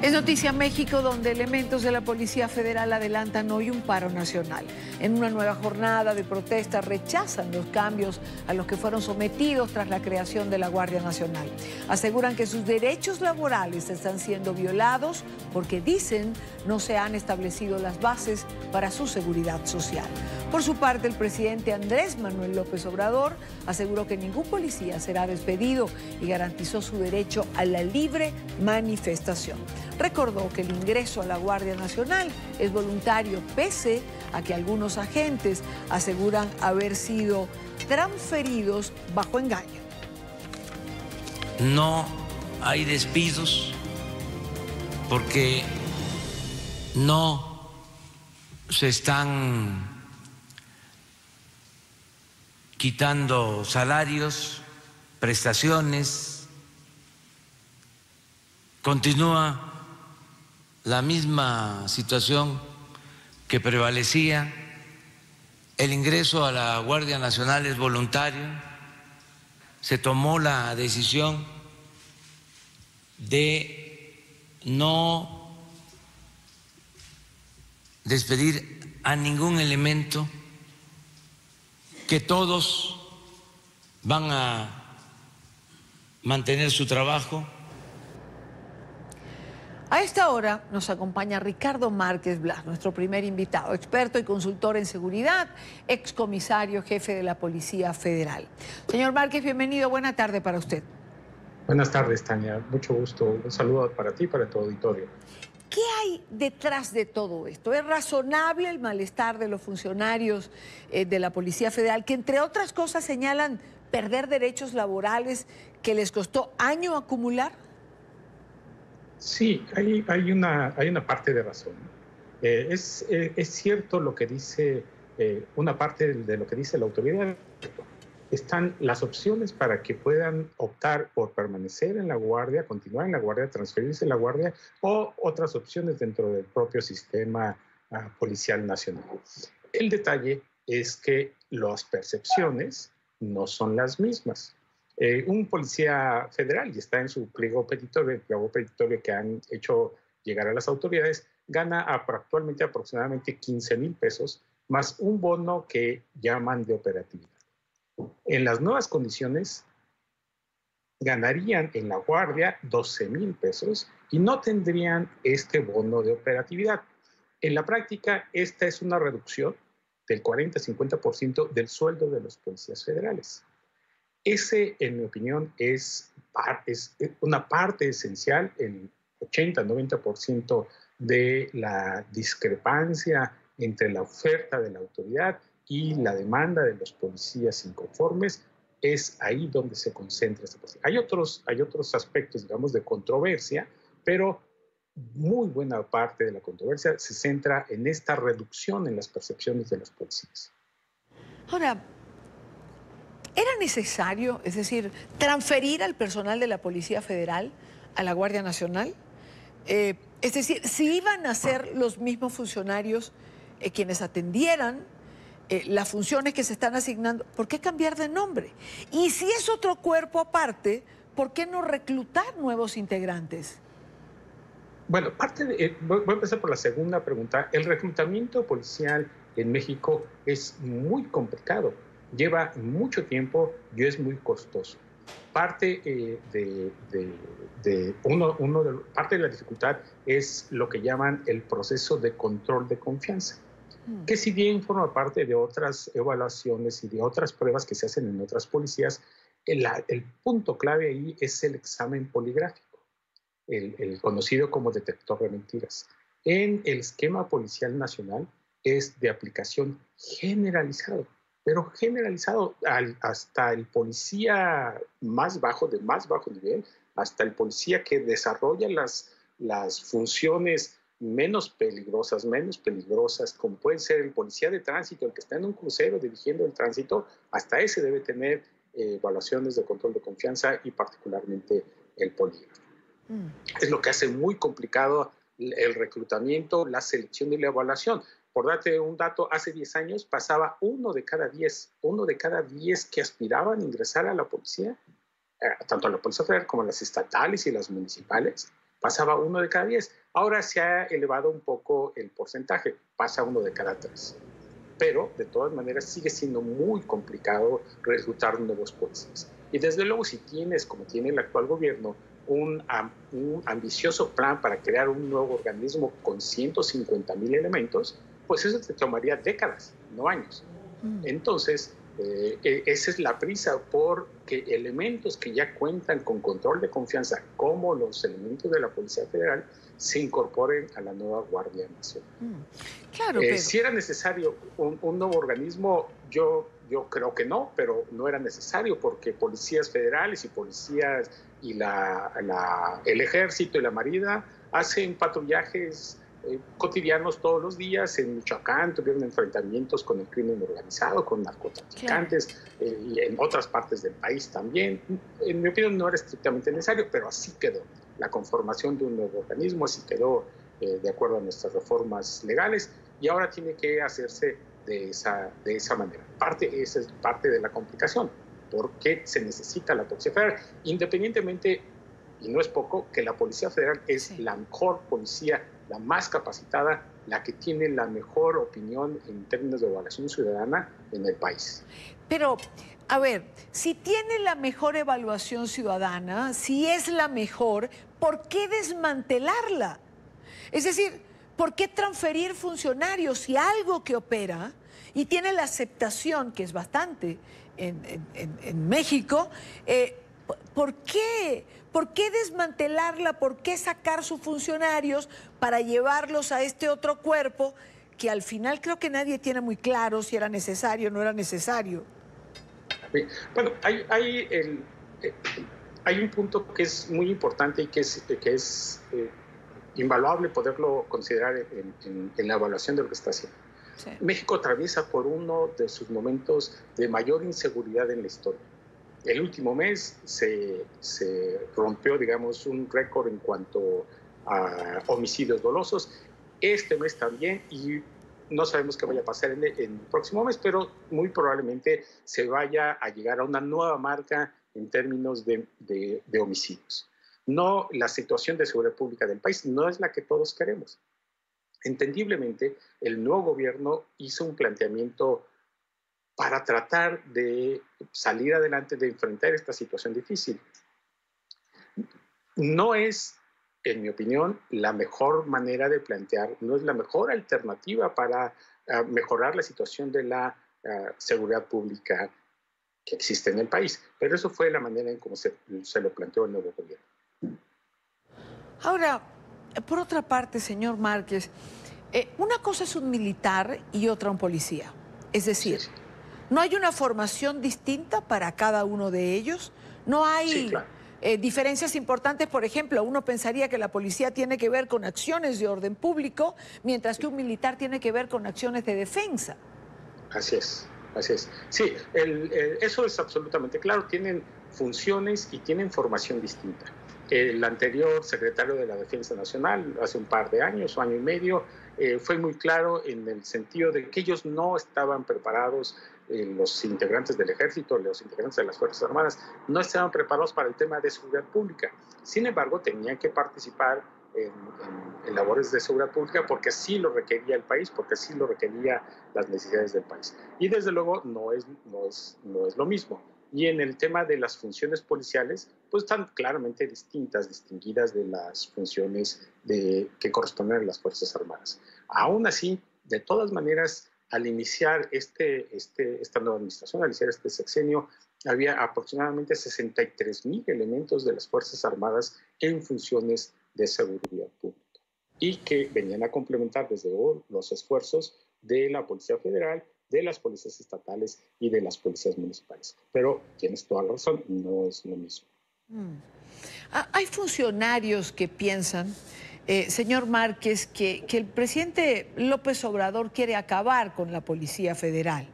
Es noticia México, donde elementos de la Policía Federal adelantan hoy un paro nacional. En una nueva jornada de protesta rechazan los cambios a los que fueron sometidos tras la creación de la Guardia Nacional. Aseguran que sus derechos laborales están siendo violados porque, dicen, no se han establecido las bases para su seguridad social. Por su parte, el presidente Andrés Manuel López Obrador aseguró que ningún policía será despedido y garantizó su derecho a la libre manifestación. Recordó que el ingreso a la Guardia Nacional es voluntario, pese a que algunos agentes aseguran haber sido transferidos bajo engaño. No hay despidos porque no se están quitando salarios, prestaciones. Continúa la misma situación que prevalecía. El ingreso a la Guardia Nacional es voluntario. Se tomó la decisión de no despedir a ningún elemento, que todos van a mantener su trabajo. A esta hora nos acompaña Ricardo Márquez Blas, nuestro primer invitado, experto y consultor en seguridad, excomisario jefe de la Policía Federal. Señor Márquez, bienvenido, buena tarde para usted. Buenas tardes, Tania, mucho gusto. Un saludo para ti y para tu auditorio. ¿Qué hay detrás de todo esto? ¿Es razonable el malestar de los funcionarios de la Policía Federal, que entre otras cosas señalan perder derechos laborales que les costó año acumular? Sí, hay una parte de razón. Es cierto lo que dice, una parte de lo que dice la autoridad. Están las opciones para que puedan optar por permanecer en la Guardia, continuar en la Guardia, transferirse a la Guardia, o otras opciones dentro del propio sistema policial nacional. El detalle es que las percepciones no son las mismas. Un policía federal, y está en su pliego petitorio, que han hecho llegar a las autoridades, gana actualmente aproximadamente 15,000 pesos, más un bono que llaman de operatividad. En las nuevas condiciones, ganarían en la Guardia 12,000 pesos y no tendrían este bono de operatividad. En la práctica, esta es una reducción del 40-50% del sueldo de los policías federales. Ese, en mi opinión, es una parte esencial, el 80-90% de la discrepancia entre la oferta de la autoridad y la demanda de los policías inconformes. Es ahí donde se concentra esta cuestión. Hay otros aspectos, digamos, de controversia, pero muy buena parte de la controversia se centra en esta reducción en las percepciones de los policías. Ahora, ¿era necesario, es decir, transferir al personal de la Policía Federal a la Guardia Nacional? Es decir, si iban a ser los mismos funcionarios quienes atendieran las funciones que se están asignando, ¿por qué cambiar de nombre? Y si es otro cuerpo aparte, ¿por qué no reclutar nuevos integrantes? Bueno, voy a empezar por la segunda pregunta. El reclutamiento policial en México es muy complicado, lleva mucho tiempo y es muy costoso. Parte parte de la dificultad es lo que llaman el proceso de control de confianza, que si bien forma parte de otras evaluaciones y de otras pruebas que se hacen en otras policías, el punto clave ahí es el examen poligráfico, el conocido como detector de mentiras. En el esquema policial nacional es de aplicación generalizado, pero generalizado hasta el policía de más bajo nivel, hasta el policía que desarrolla las funciones menos peligrosas, como puede ser el policía de tránsito, el que está en un crucero dirigiendo el tránsito, hasta ese debe tener evaluaciones de control de confianza y particularmente el polígrafo. Es lo que hace muy complicado el reclutamiento, la selección y la evaluación. Por darte un dato, hace 10 años pasaba uno de cada 10 que aspiraban a ingresar a la policía, tanto a la Policía Federal como a las estatales y las municipales, pasaba 1 de cada 10. Ahora se ha elevado un poco el porcentaje, pasa 1 de cada 3. Pero, de todas maneras, sigue siendo muy complicado reclutar nuevos policías. Y desde luego, si tienes, como tiene el actual gobierno, un ambicioso plan para crear un nuevo organismo con 150,000 elementos, pues eso te tomaría décadas, no años. Entonces, esa es la prisa porque elementos que ya cuentan con control de confianza, como los elementos de la Policía Federal, se incorporen a la nueva Guardia Nacional. Claro, pero... Si era necesario un nuevo organismo, yo creo que no, pero no era necesario porque policías federales y policías y el ejército y la marina hacen patrullajes cotidianos todos los días. En Michoacán tuvieron enfrentamientos con el crimen organizado, con narcotraficantes, y en otras partes del país también. En mi opinión no era estrictamente necesario, pero así quedó. La conformación de un nuevo organismo, así quedó de acuerdo a nuestras legales, y ahora tiene que hacerse de esa manera. Esa es parte de la complicación, porque se necesita la Policía Federal, independientemente, y no es poco, que la Policía Federal es la mejor policía, la más capacitada, la que tiene la mejor opinión en términos de evaluación ciudadana en el país. Pero, a ver, si tiene la mejor evaluación ciudadana, si es la mejor, ¿por qué desmantelarla? Es decir, ¿por qué transferir funcionarios si algo que opera y tiene la aceptación, que es bastante en México, ¿por qué? ¿Por qué desmantelarla? ¿Por qué sacar sus funcionarios para llevarlos a este otro cuerpo que al final creo que nadie tiene muy claro si era necesario o no era necesario? Bueno, hay un punto que es muy importante y que es invaluable poderlo considerar en la evaluación de lo que está haciendo. Sí. México atraviesa por uno de sus momentos de mayor inseguridad en la historia. El último mes se rompió, digamos, un récord en cuanto a homicidios dolosos. Este mes también, y no sabemos qué vaya a pasar en el próximo mes, pero muy probablemente se vaya a llegar a una nueva marca en términos de homicidios. No, la situación de seguridad pública del país no es la que todos queremos. Entendiblemente, el nuevo gobierno hizo un planteamiento para tratar de salir adelante, de enfrentar esta situación difícil. No es, en mi opinión, la mejor manera de plantear, no es la mejor alternativa para mejorar la situación de la seguridad pública que existe en el país. Pero eso fue la manera en cómo se lo planteó el nuevo gobierno. Ahora, por otra parte, señor Márquez, una cosa es un militar y otra un policía. Es decir, sí. ¿No hay una formación distinta para cada uno de ellos? ¿No hay sí, claro. Diferencias importantes? Por ejemplo, uno pensaría que la policía tiene que ver con acciones de orden público, mientras que un militar tiene que ver con acciones de defensa. Así es, así es. Sí, eso es absolutamente claro. Tienen funciones y tienen formación distinta. El anterior secretario de la Defensa Nacional, hace un par de años, o año y medio, fue muy claro en el sentido de que ellos no estaban preparados, los integrantes del Ejército, los integrantes de las Fuerzas Armadas, no estaban preparados para el tema de seguridad pública. Sin embargo, tenían que participar en labores de seguridad pública porque así lo requería el país, porque así lo requería las necesidades del país. Y desde luego no es lo mismo. Y en el tema de las funciones policiales, pues están claramente distinguidas de las funciones que corresponden a las Fuerzas Armadas. Aún así, de todas maneras, al iniciar esta nueva administración, al iniciar este sexenio, había aproximadamente 63,000 elementos de las Fuerzas Armadas en funciones de seguridad pública y que venían a complementar desde luego los esfuerzos de la Policía Federal, de las policías estatales y de las policías municipales. Pero tienes toda la razón, no es lo mismo. Hay funcionarios que piensan, señor Márquez, que el presidente López Obrador quiere acabar con la Policía Federal.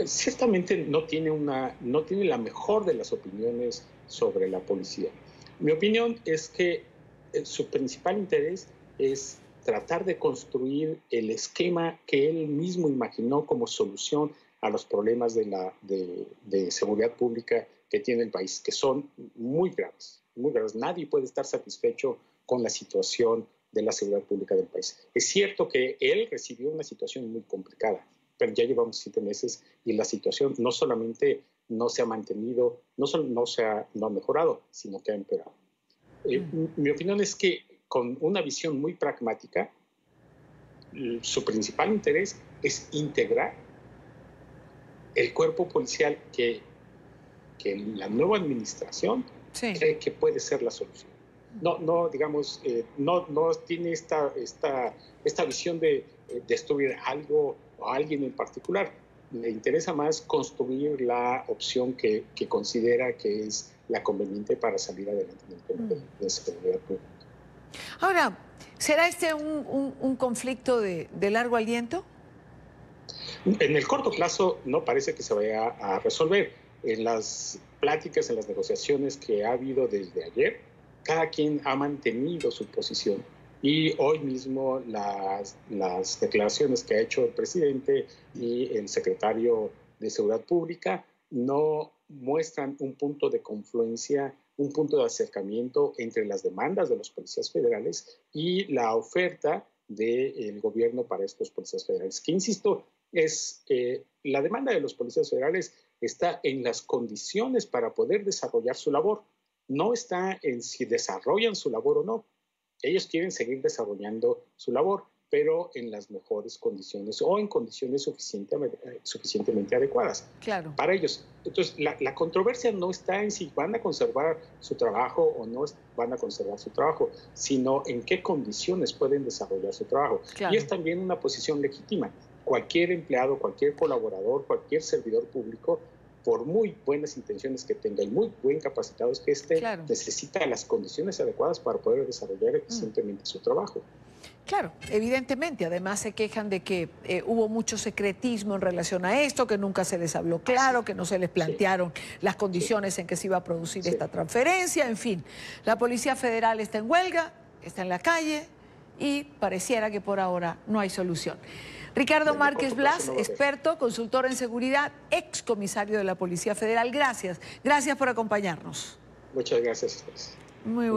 Ciertamente no tiene la mejor de las opiniones sobre la policía. Mi opinión es que su principal interés es tratar de construir el esquema que él mismo imaginó como solución a los problemas de seguridad pública que tiene el país, que son muy graves, muy graves. Nadie puede estar satisfecho con la situación de la seguridad pública del país. Es cierto que él recibió una situación muy complicada, pero ya llevamos 7 meses y la situación no solamente no se ha mantenido, no ha mejorado, sino que ha empeorado. Mi opinión es que con una visión muy pragmática, su principal interés es integrar el cuerpo policial que la nueva administración cree que puede ser la solución. No tiene esta visión de destruir algo o alguien en particular. Le interesa más construir la opción que considera que es la conveniente para salir adelante en el tema de seguridad pública. Ahora, ¿será este un conflicto de largo aliento? En el corto plazo no parece que se vaya a resolver. En las pláticas, en las negociaciones que ha habido desde ayer, cada quien ha mantenido su posición. Y hoy mismo las declaraciones que ha hecho el presidente y el secretario de Seguridad Pública no muestran un punto de confluencia, un punto de acercamiento entre las demandas de los policías federales y la oferta del gobierno para estos policías federales. Que, insisto, la demanda de los policías federales está en las condiciones para poder desarrollar su labor. No está en si desarrollan su labor o no. Ellos quieren seguir desarrollando su labor, pero en las mejores condiciones o en condiciones suficientemente adecuadas para ellos. Entonces, la controversia no está en si van a conservar su trabajo o no van a conservar su trabajo, sino en qué condiciones pueden desarrollar su trabajo. Y es también una posición legítima. Cualquier empleado, cualquier colaborador, cualquier servidor público, por muy buenas intenciones que tenga y muy bien capacitados que esté, necesita las condiciones adecuadas para poder desarrollar eficientemente su trabajo. Claro, evidentemente. Además se quejan de que hubo mucho secretismo en relación a esto, que nunca se les habló claro, que no se les plantearon las condiciones en que se iba a producir esta transferencia. En fin, la Policía Federal está en huelga, está en la calle y pareciera que por ahora no hay solución. Ricardo Márquez Blas, experto, consultor en seguridad, excomisario de la Policía Federal. Gracias por acompañarnos. Muchas gracias. Muy bueno.